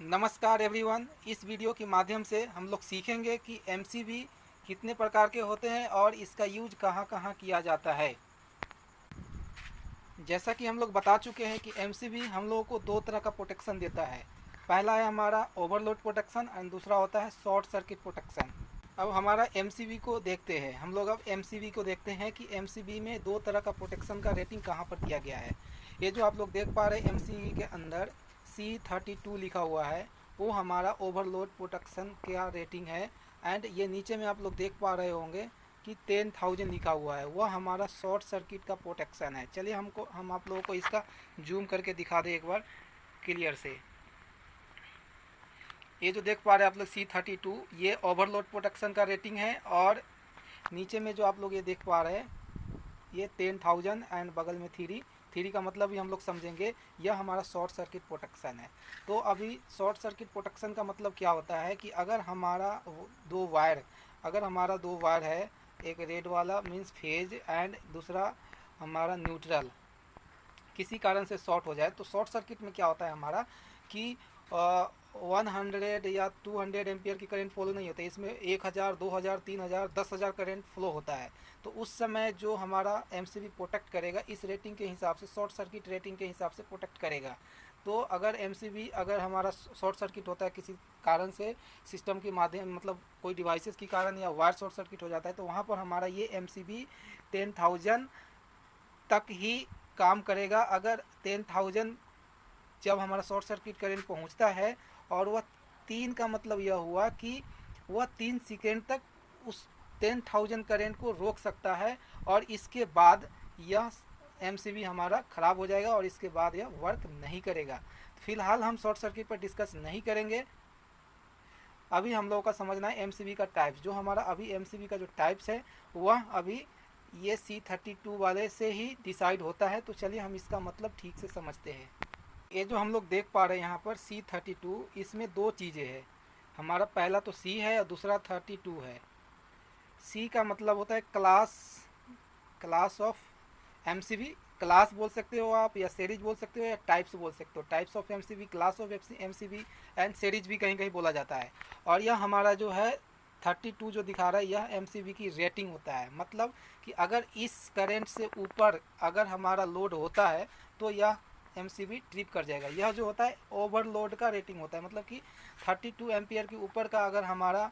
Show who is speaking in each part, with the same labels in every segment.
Speaker 1: नमस्कार एवरीवन। इस वीडियो के माध्यम से हम लोग सीखेंगे कि एमसीबी कितने प्रकार के होते हैं और इसका यूज कहाँ कहाँ किया जाता है। जैसा कि हम लोग बता चुके हैं कि एमसीबी हम लोगों को दो तरह का प्रोटेक्शन देता है। पहला है हमारा ओवरलोड प्रोटेक्शन एंड दूसरा होता है शॉर्ट सर्किट प्रोटेक्शन। अब हमारा एमसीबी को देखते हैं हम लोग। अब एमसीबी को देखते हैं कि एमसीबी में दो तरह का प्रोटेक्शन का रेटिंग कहाँ पर किया गया है। ये जो आप लोग देख पा रहे हैं एमसीबी के अंदर C32 लिखा हुआ है, वो हमारा ओवरलोड प्रोटेक्शन का रेटिंग है। एंड ये नीचे में आप लोग देख पा रहे होंगे कि 10,000 लिखा हुआ है, वह हमारा शॉर्ट सर्किट का प्रोटेक्शन है। चलिए हम आप लोगों को इसका जूम करके दिखा दें एक बार क्लियर से। ये जो देख पा रहे हैं आप लोग C32, ये ओवरलोड प्रोटेक्शन का रेटिंग है। और नीचे में जो आप लोग ये देख पा रहे हैं ये 10,000 एंड बगल में 3 का मतलब भी हम लोग समझेंगे, यह हमारा शॉर्ट सर्किट प्रोटेक्शन है। तो अभी शॉर्ट सर्किट प्रोटेक्शन का मतलब क्या होता है कि अगर हमारा दो वायर है, एक रेड वाला मीन्स फेज एंड दूसरा हमारा न्यूट्रल, किसी कारण से शॉर्ट हो जाए तो शॉर्ट सर्किट में क्या होता है हमारा कि 100 या 200 एम्पियर की करंट फ्लो नहीं होता है, इसमें 1000, 2000, 3000, 10,000 करंट फ्लो होता है। तो उस समय जो हमारा एमसीबी प्रोटेक्ट करेगा इस रेटिंग के हिसाब से, शॉर्ट सर्किट रेटिंग के हिसाब से प्रोटेक्ट करेगा। तो अगर एमसीबी अगर हमारा शॉर्ट सर्किट होता है किसी कारण से, सिस्टम के माध्यम मतलब कोई डिवाइसेस के कारण या वायर शॉर्ट सर्किट हो जाता है, तो वहाँ पर हमारा ये एमसीबी 10,000 तक ही काम करेगा। अगर 10,000 जब हमारा शॉर्ट सर्किट करंट पहुंचता है और वह 3 का मतलब यह हुआ कि वह 3 सेकेंड तक उस 10,000 करंट को रोक सकता है और इसके बाद यह एमसीबी हमारा ख़राब हो जाएगा और इसके बाद यह वर्क नहीं करेगा। फिलहाल हम शॉर्ट सर्किट पर डिस्कस नहीं करेंगे। अभी हम लोगों का समझना है एमसीबी का टाइप्स। जो हमारा अभी एमसीबी का जो टाइप्स है वह अभी ये C32 वाले से ही डिसाइड होता है। तो चलिए हम इसका मतलब ठीक से समझते हैं। ये जो हम लोग देख पा रहे हैं यहाँ पर C32, इसमें दो चीज़ें हैं। हमारा पहला तो C है और दूसरा 32 है। C का मतलब होता है क्लास ऑफ एमसीबी, क्लास बोल सकते हो आप या सीरीज बोल सकते हो या टाइप्स बोल सकते हो। Types of MCB, class of MCB and series भी कहीं कहीं बोला जाता है। और यह हमारा जो है 32 जो दिखा रहा है यह एमसीबी की रेटिंग होता है। मतलब कि अगर इस करंट से ऊपर अगर हमारा लोड होता है तो यह एमसीबी ट्रिप कर जाएगा। यह जो होता है ओवरलोड का रेटिंग होता है, मतलब कि 32 एम्पियर के ऊपर का अगर हमारा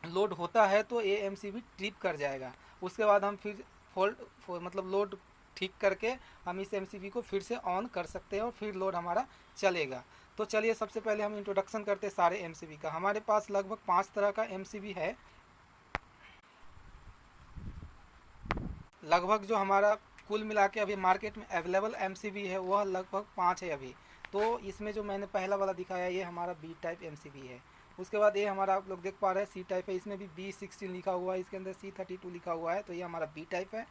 Speaker 1: लोड होता है तो ये एमसीबी ट्रिप कर जाएगा। उसके बाद हम फिर मतलब लोड ठीक करके हम इस एमसीबी को फिर से ऑन कर सकते हैं और फिर लोड हमारा चलेगा। तो चलिए सबसे पहले हम इंट्रोडक्शन करते हैं सारे एमसीबी का। हमारे पास लगभग 5 तरह का एमसीबी है। लगभग जो हमारा कुल मिला के अभी मार्केट में अवेलेबल एमसीबी है वह लगभग 5 है अभी। तो इसमें जो मैंने पहला वाला दिखाया ये हमारा बी टाइप एमसीबी है। उसके बाद ये हमारा आप लोग देख पा रहे हैं सी टाइप है, इसमें भी B16 लिखा हुआ है, इसके अंदर C32 लिखा हुआ है, तो ये हमारा बी टाइप है।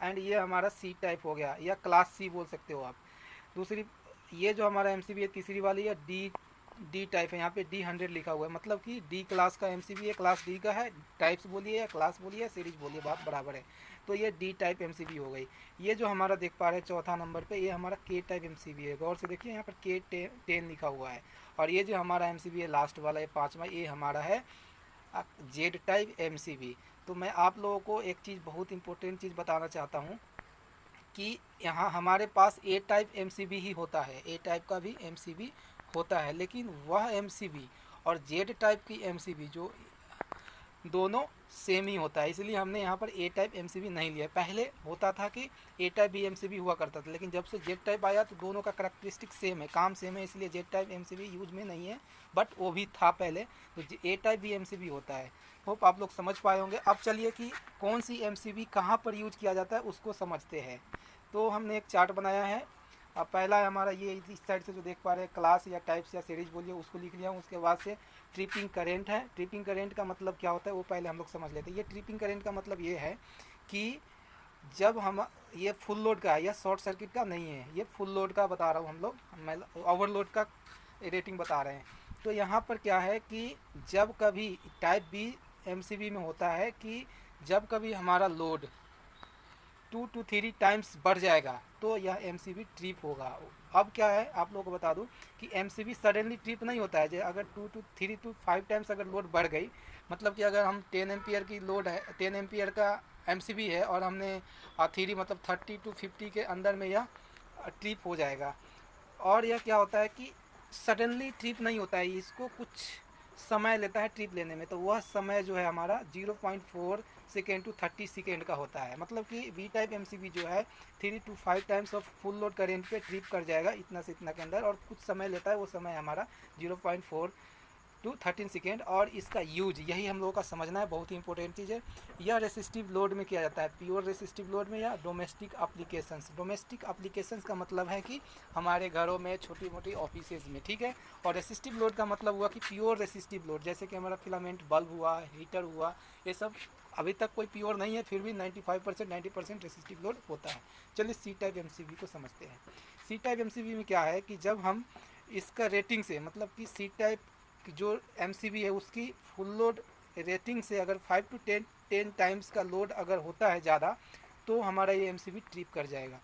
Speaker 1: एंड ये हमारा सी टाइप हो गया या क्लास सी बोल सकते हो आप। दूसरी ये जो हमारा एमसीबी है तीसरी वाली है डी टाइप है, यहाँ पे D100 लिखा हुआ है, मतलब कि डी क्लास का एमसीबी है, क्लास डी का है। टाइप्स बोलिए या क्लास बोलिए या सीरीज बोलिए, बात बराबर है। तो ये डी टाइप एमसीबी हो गई। ये जो हमारा देख पा रहे हैं चौथा नंबर पे, ये हमारा के टाइप एमसीबी है। गौर से देखिए यहाँ पर K10 लिखा हुआ है। और ये जो हमारा एमसीबी है लास्ट वाला, ये पाँचवा, ये हमारा है जेड टाइप एमसीबी। तो मैं आप लोगों को एक चीज़, बहुत इंपॉर्टेंट चीज़ बताना चाहता हूँ कि यहाँ हमारे पास ए टाइप एमसीबी ही होता है, ए टाइप का भी एमसीबी होता है, लेकिन वह एमसीबी और जेड टाइप की एमसीबी जो दोनों सेम ही होता है, इसलिए हमने यहाँ पर ए टाइप एमसीबी नहीं लिया। पहले होता था कि ए टाइप भी एमसीबी हुआ करता था, लेकिन जब से जेड टाइप आया तो दोनों का करैक्टरिस्टिक सेम है, काम सेम है, इसलिए जेड टाइप एमसीबी यूज में नहीं है। बट वो भी था पहले, तो ए टाइप भी एमसीबी होता है। होप आप लोग समझ पाए होंगे। अब चलिए कि कौन सी एमसीबी कहाँ पर यूज किया जाता है उसको समझते हैं। तो हमने एक चार्ट बनाया है। अब पहला है हमारा ये, इस साइड से जो देख पा रहे हैं क्लास या टाइप्स या सीरीज बोलिए, उसको लिख लिया हूँ। उसके बाद से ट्रिपिंग करेंट है। ट्रिपिंग करेंट का मतलब क्या होता है वो पहले हम लोग समझ लेते हैं। ये ट्रिपिंग करेंट का मतलब ये है कि जब हम, ये फुल लोड का है, यह शॉर्ट सर्किट का नहीं है, ये फुल लोड का बता रहा हूँ हम लोग, मैं ओवरलोड का रेटिंग बता रहे हैं। तो यहाँ पर क्या है कि जब कभी टाइप बी एमसीबी में होता है कि जब कभी हमारा लोड 2 to 3 टाइम्स बढ़ जाएगा तो यह एमसीबी ट्रिप होगा। अब क्या है आप लोगों को बता दूं कि एमसीबी सडनली ट्रिप नहीं होता है। अगर 2 to 3 to 5 टाइम्स अगर लोड बढ़ गई, मतलब कि अगर हम 10 एम्पियर की लोड है, 10 एम्पियर का एमसीबी है और हमने 3 मतलब 30 to 50 के अंदर में यह ट्रिप हो जाएगा। और यह क्या होता है कि सडनली ट्रिप नहीं होता है, इसको कुछ समय लेता है ट्रिप लेने में। तो वह समय जो है हमारा 0.4 सेकेंड टू 30 सेकेंड का होता है। मतलब कि वी टाइप एमसीबी जो है 3 to 5 times of full load current पे ट्रिप कर जाएगा इतना से इतना के अंदर, और कुछ समय लेता है, वो समय हमारा 0.4 टू 13 सेकेंड। और इसका यूज यही हम लोगों का समझना है, बहुत ही इंपॉर्टेंट चीज़ है। यह रेसिस्टिव लोड में किया जाता है, प्योर रेसिस्टिव लोड में या डोमेस्टिक एप्लीकेशंस। डोमेस्टिक एप्लीकेशंस का मतलब है कि हमारे घरों में, छोटी मोटी ऑफिसेज में, ठीक है। और रेसिस्टिव लोड का मतलब हुआ कि प्योर रेसिस्टिव लोड, जैसे कि हमारा फिलामेंट बल्ब हुआ, हीटर हुआ, ये सब अभी तक कोई प्योर नहीं है, फिर भी 95% 90% रेसिस्टिव लोड होता है। चलिए सी टाइप एमसीबी को समझते हैं। सी टाइप एमसीबी में क्या है कि जब हम इसका रेटिंग से, मतलब कि सी टाइप जो एमसीबी है उसकी फुल लोड रेटिंग से अगर 5 to 10 टाइम्स का लोड अगर होता है ज़्यादा, तो हमारा ये एमसीबी ट्रिप कर जाएगा।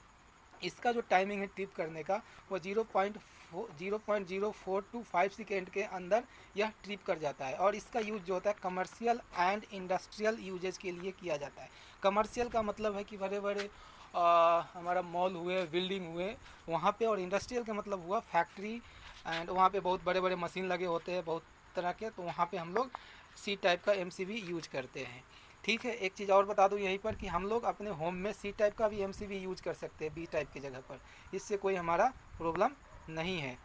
Speaker 1: इसका जो टाइमिंग है ट्रिप करने का वो 0.04 to 5 सेकेंड के अंदर यह ट्रिप कर जाता है। और इसका यूज जो होता है कमर्शियल एंड इंडस्ट्रियल यूजेज के लिए किया जाता है। कमर्शियल का मतलब है कि बड़े बड़े हमारा मॉल हुए, बिल्डिंग हुए वहाँ पे, और इंडस्ट्रियल का मतलब हुआ फैक्ट्री एंड वहाँ पे बहुत बड़े बड़े मशीन लगे होते हैं बहुत तरह के, तो वहाँ पे हम लोग सी टाइप का एमसीबी यूज करते हैं। ठीक है, एक चीज़ और बता दूं यहीं पर कि हम लोग अपने होम में सी टाइप का भी एमसीबी यूज कर सकते हैं बी टाइप की जगह पर, इससे कोई हमारा प्रॉब्लम नहीं है।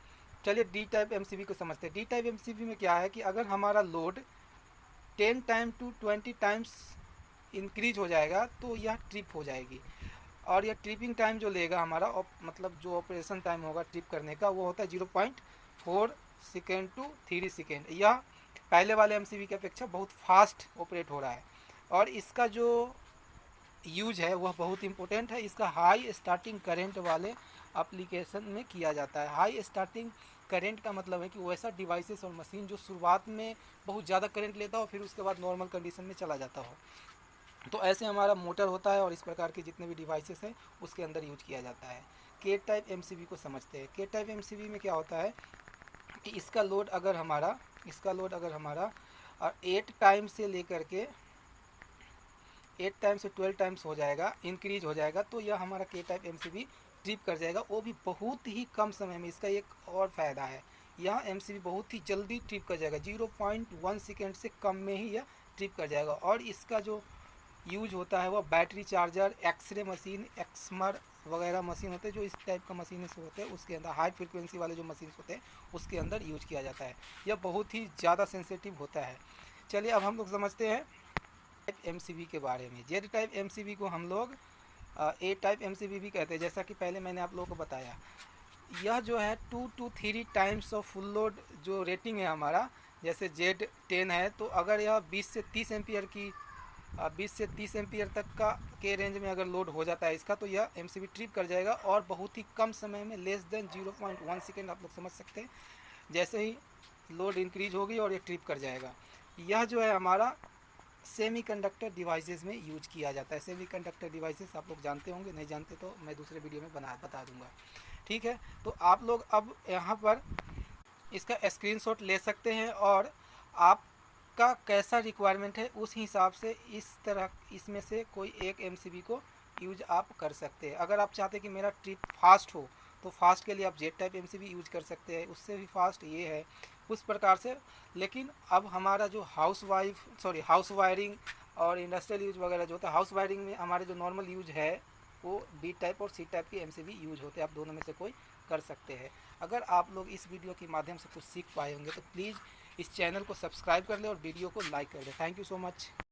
Speaker 1: चलिए डी टाइप एमसीबी को समझते हैं। डी टाइप एमसीबी में क्या है कि अगर हमारा load 10 time to 20 times increase हो जाएगा तो यह ट्रिप हो जाएगी। और यह ट्रिपिंग टाइम जो लेगा हमारा, मतलब जो ऑपरेशन टाइम होगा ट्रिप करने का, वो होता है 0.4 सेकेंड टू 3 सेकेंड। यह पहले वाले एमसीबी की अपेक्षा बहुत फास्ट ऑपरेट हो रहा है। और इसका जो यूज है वह बहुत इंपॉर्टेंट है। इसका हाई स्टार्टिंग करंट वाले एप्लीकेशन में किया जाता है। हाई स्टार्टिंग करंट का मतलब है कि वैसा डिवाइसेस और मशीन जो शुरुआत में बहुत ज़्यादा करंट लेता हो, फिर उसके बाद नॉर्मल कंडीशन में चला जाता हो। तो ऐसे हमारा मोटर होता है और इस प्रकार के जितने भी डिवाइसेस हैं उसके अंदर यूज किया जाता है। के टाइप एमसीबी को समझते हैं। के टाइप एमसीबी में क्या होता है कि इसका लोड अगर हमारा 8 टाइम से लेकर के 8 टाइम से 12 टाइम्स हो जाएगा, इंक्रीज हो जाएगा, तो यह हमारा के टाइप एमसीबी ट्रिप कर जाएगा, वो भी बहुत ही कम समय में। इसका एक और फ़ायदा है, यह एमसीबी बहुत ही जल्दी ट्रिप कर जाएगा, 0.1 सेकेंड से कम में ही यह ट्रिप कर जाएगा। और इसका जो यूज होता है वह बैटरी चार्जर, एक्सरे मशीन, एक्समर वगैरह मशीन होते हैं जो इस टाइप का मशीन से होते हैं, उसके अंदर हाई फ्रिक्वेंसी वाले जो मशीन होते हैं उसके अंदर यूज किया जाता है। यह बहुत ही ज़्यादा सेंसिटिव होता है। चलिए अब हम लोग समझते हैं टाइप एमसीबी के बारे में। जेड टाइप एमसीबी को हम लोग ए टाइप एमसीबी भी कहते हैं, जैसा कि पहले मैंने आप लोगों को बताया। यह जो है 2 to 3 times of full load जो रेटिंग है हमारा, जैसे जेड 10 है, तो अगर यह 20 से 30 एम्पियर की 20 से 30 एम्पियर तक का के रेंज में अगर लोड हो जाता है इसका, तो यह एमसीबी ट्रिप कर जाएगा और बहुत ही कम समय में, लेस देन 0.1 सेकेंड आप लोग समझ सकते हैं, जैसे ही लोड इंक्रीज होगी और ये ट्रिप कर जाएगा। यह जो है हमारा सेमीकंडक्टर डिवाइसेस में यूज किया जाता है। सेमीकंडक्टर डिवाइसेस आप लोग जानते होंगे, नहीं जानते तो मैं दूसरे वीडियो में बता दूंगा। ठीक है, तो आप लोग अब यहाँ पर इसका स्क्रीनशॉट ले सकते हैं और आपका कैसा रिक्वायरमेंट है उस हिसाब से इस तरह इसमें से कोई एक एमसीबी को यूज आप कर सकते हैं। अगर आप चाहते हैं कि मेरा ट्रिप फास्ट हो तो फास्ट के लिए आप जेड टाइप एमसीबी यूज कर सकते हैं, उससे भी फास्ट ये है उस प्रकार से। लेकिन अब हमारा जो हाउस वायरिंग और इंडस्ट्रियल यूज वगैरह जो होता है, हाउस वायरिंग में हमारे जो नॉर्मल यूज है वो बी टाइप और सी टाइप की एमसीबी यूज होते हैं। आप दोनों में से कोई कर सकते हैं। अगर आप लोग इस वीडियो के माध्यम से कुछ सीख पाए होंगे तो प्लीज़ इस चैनल को सब्सक्राइब कर लें और वीडियो को लाइक कर दें। Thank you so much.